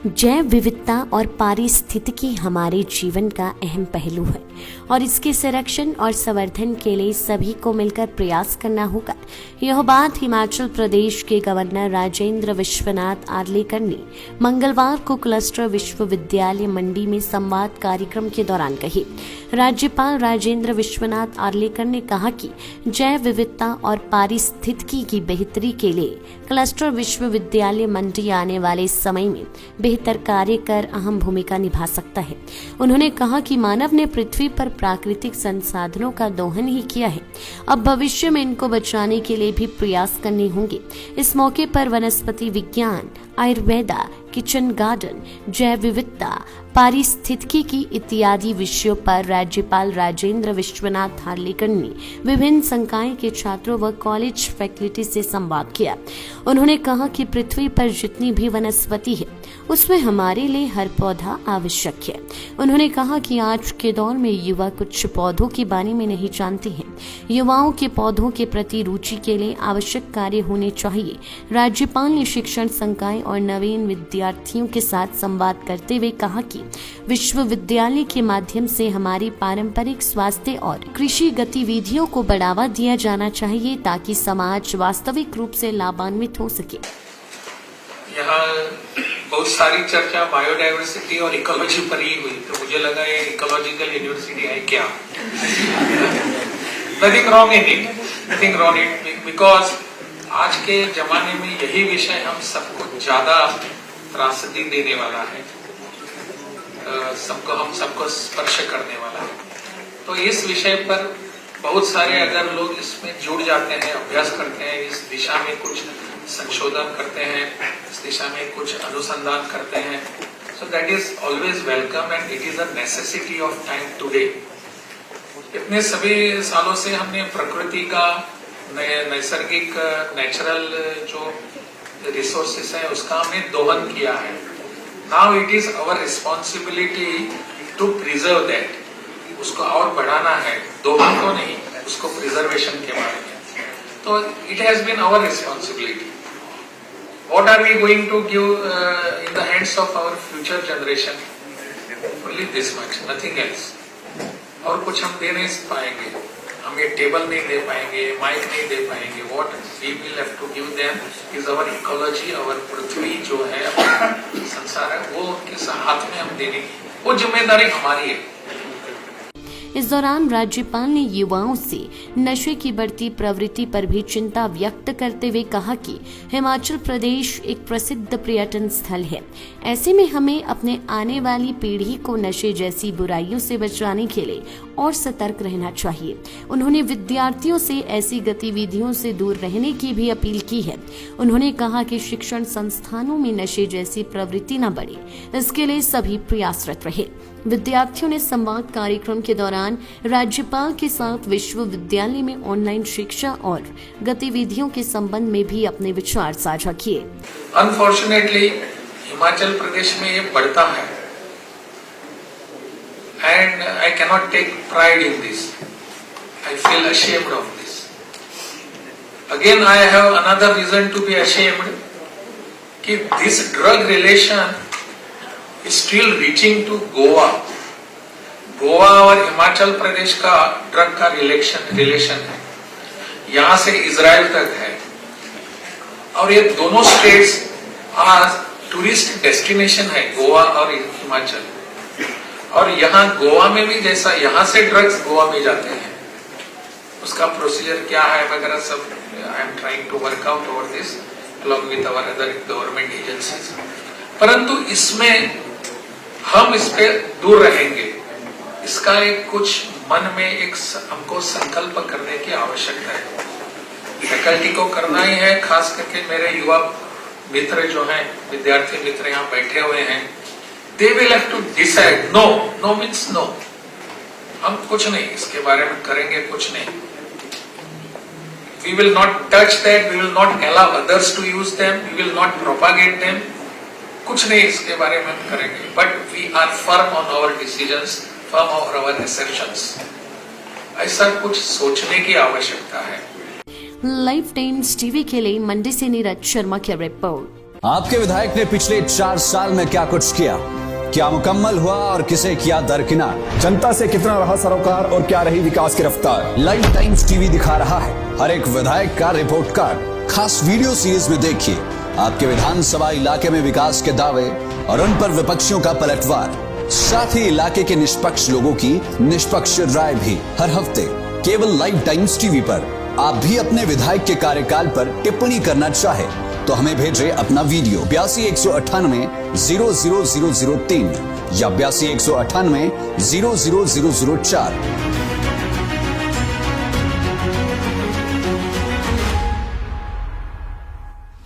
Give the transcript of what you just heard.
जैव विविधता और पारिस्थितिकी हमारे जीवन का अहम पहलू है और इसके संरक्षण और संवर्धन के लिए सभी को मिलकर प्रयास करना होगा। यह बात हिमाचल प्रदेश के गवर्नर राजेंद्र विश्वनाथ आर्लेकर ने मंगलवार को क्लस्टर विश्वविद्यालय मंडी में संवाद कार्यक्रम के दौरान कही। राज्यपाल राजेंद्र विश्वनाथ आर्लेकर ने कहा कि जैव विविधता और पारिस्थितिकी की बेहतरी के लिए क्लस्टर विश्वविद्यालय मंडी आने वाले समय में बेहतर कार्य कर अहम भूमिका निभा सकता है। उन्होंने कहा कि मानव ने पृथ्वी पर प्राकृतिक संसाधनों का दोहन ही किया है, अब भविष्य में इनको बचाने के लिए भी प्रयास करने होंगे। इस मौके पर वनस्पति विज्ञान, आयुर्वेदा, किचन गार्डन, जैव विविधता, पारिस्थितिकी की इत्यादि विषयों पर राज्यपाल राजेंद्र विश्वनाथ आर्लेकर ने विभिन्न संकाय के छात्रों व कॉलेज फैकल्टी से संवाद किया। उन्होंने कहा कि पृथ्वी पर जितनी भी वनस्पति है उसमें हमारे लिए हर पौधा आवश्यक है। उन्होंने कहा कि आज के दौर में युवा कुछ पौधों के बारे में नहीं जानते हैं। युवाओं के पौधों के प्रति रुचि के लिए आवश्यक कार्य होने चाहिए। राज्यपाल ने शिक्षण संकाय और नवीन विद्यार्थियों के साथ संवाद करते हुए कहा कि विश्वविद्यालय के माध्यम से हमारी पारंपरिक स्वास्थ्य और कृषि गतिविधियों को बढ़ावा दिया जाना चाहिए ताकि समाज वास्तविक रूप से लाभान्वित हो सके। यहाँ बहुत सारी चर्चा बायोडायवर्सिटी और इकोलॉजी पर ही हुई, तो मुझे लगा ये इकोलॉजिकल यूनिवर्सिटी है क्या। Nothing wrong in it, nothing wrong it, because आज के जमाने में यही विषय हम सबको ज्यादा त्रासदी देने वाला है, हम सबको स्पर्श करने वाला है। तो इस विषय पर बहुत सारे अगर लोग इसमें जुड़ जाते हैं, अभ्यास करते हैं, इस दिशा में कुछ संशोधन करते हैं, इस दिशा में कुछ अनुसंधान करते हैं, so that is always welcome and it is a necessity of time today. इतने सभी सालों से हमने प्रकृति का नैसर्गिक नेचुरल जो रिसोर्सेस है उसका हमने दोहन किया है। Now it is our responsibility to preserve that, उसको और बढ़ाना है, दोहन को नहीं, उसको प्रिजर्वेशन के बारे में। तो it has been our responsibility. What are we going to give in the hands of our future generation? Only this much, nothing else. और कुछ हम दे नहीं पाएंगे, हम ये टेबल नहीं दे पाएंगे, माइक नहीं दे पाएंगे। What we will have to give them is our ecology, our पृथ्वी जो है, संसार है, वो उनके हाथ में हम देने की, वो जिम्मेदारी हमारी है। इस दौरान राज्यपाल ने युवाओं से नशे की बढ़ती प्रवृत्ति पर भी चिंता व्यक्त करते हुए कहा कि हिमाचल प्रदेश एक प्रसिद्ध पर्यटन स्थल है। ऐसे में हमें अपने आने वाली पीढ़ी को नशे जैसी बुराइयों से बचाने के लिए और सतर्क रहना चाहिए। उन्होंने विद्यार्थियों से ऐसी गतिविधियों से दूर रहने की भी अपील की है। उन्होंने कहा कि शिक्षण संस्थानों में नशे जैसी प्रवृत्ति न बढ़े, इसके लिए सभी प्रयासरत रहे। विद्यार्थियों ने संवाद कार्यक्रम के दौरान राज्यपाल के साथ विश्वविद्यालय में ऑनलाइन शिक्षा और गतिविधियों के संबंध में भी अपने विचार साझा किए। अनफॉर्चुनेटली हिमाचल प्रदेश में ये बढ़ता है and I cannot take pride in this, I feel ashamed of this. Again I have another reason to be ashamed कि this drug relation still reaching to Goa. Goa और हिमाचल प्रदेश का ड्रग का रिलेशन है, यहां से इजराइल तक है, और ये दोनों स्टेट्स आज टूरिस्ट डेस्टिनेशन है, गोवा और हिमाचल। और यहाँ गोवा में भी जैसा यहाँ से ड्रग्स गोवा में जाते हैं, उसका प्रोसीजर क्या है वगैरह सब I am trying to work out over this along with our other government agencies। परंतु इसमें हम इस पे दूर रहेंगे, इसका एक कुछ मन में एक हमको संकल्प करने की आवश्यकता है। फैकल्टी को करना ही है, खास करके मेरे युवा मित्र जो हैं, विद्यार्थी मित्र यहाँ बैठे हुए हैं, they will have to decide। no, no means no। हम कुछ नहीं इसके बारे में करेंगे, कुछ नहीं। We will not touch that, we will not allow others to use them, we will not propagate them। कुछ नहीं इसके बारे में हम करेंगे, but we are firm on our decisions, firm on our assertions। ऐसा कुछ सोचने की आवश्यकता है। लाइव टाइम्स टीवी के लिए मंडी से नीरज शर्मा की रिपोर्ट। आपके विधायक ने पिछले 4 साल में क्या कुछ किया, क्या मुकम्मल हुआ और किसे किया दरकिनार, जनता से कितना रहा सरोकार और क्या रही विकास की रफ्तार। लाइव टाइम्स टीवी दिखा रहा है हर एक विधायक का रिपोर्ट कार्ड। खास वीडियो सीरीज में देखिए आपके विधानसभा इलाके में विकास के दावे और उन पर विपक्षियों का पलटवार, साथ ही इलाके के निष्पक्ष लोगों की निष्पक्ष राय भी हर हफ्ते केवल लाइव टाइम्स टीवी पर। आप भी अपने विधायक के कार्यकाल पर टिप्पणी करना चाहे तो हमें भेजे अपना वीडियो 82 198 00003 या 82 198 00004।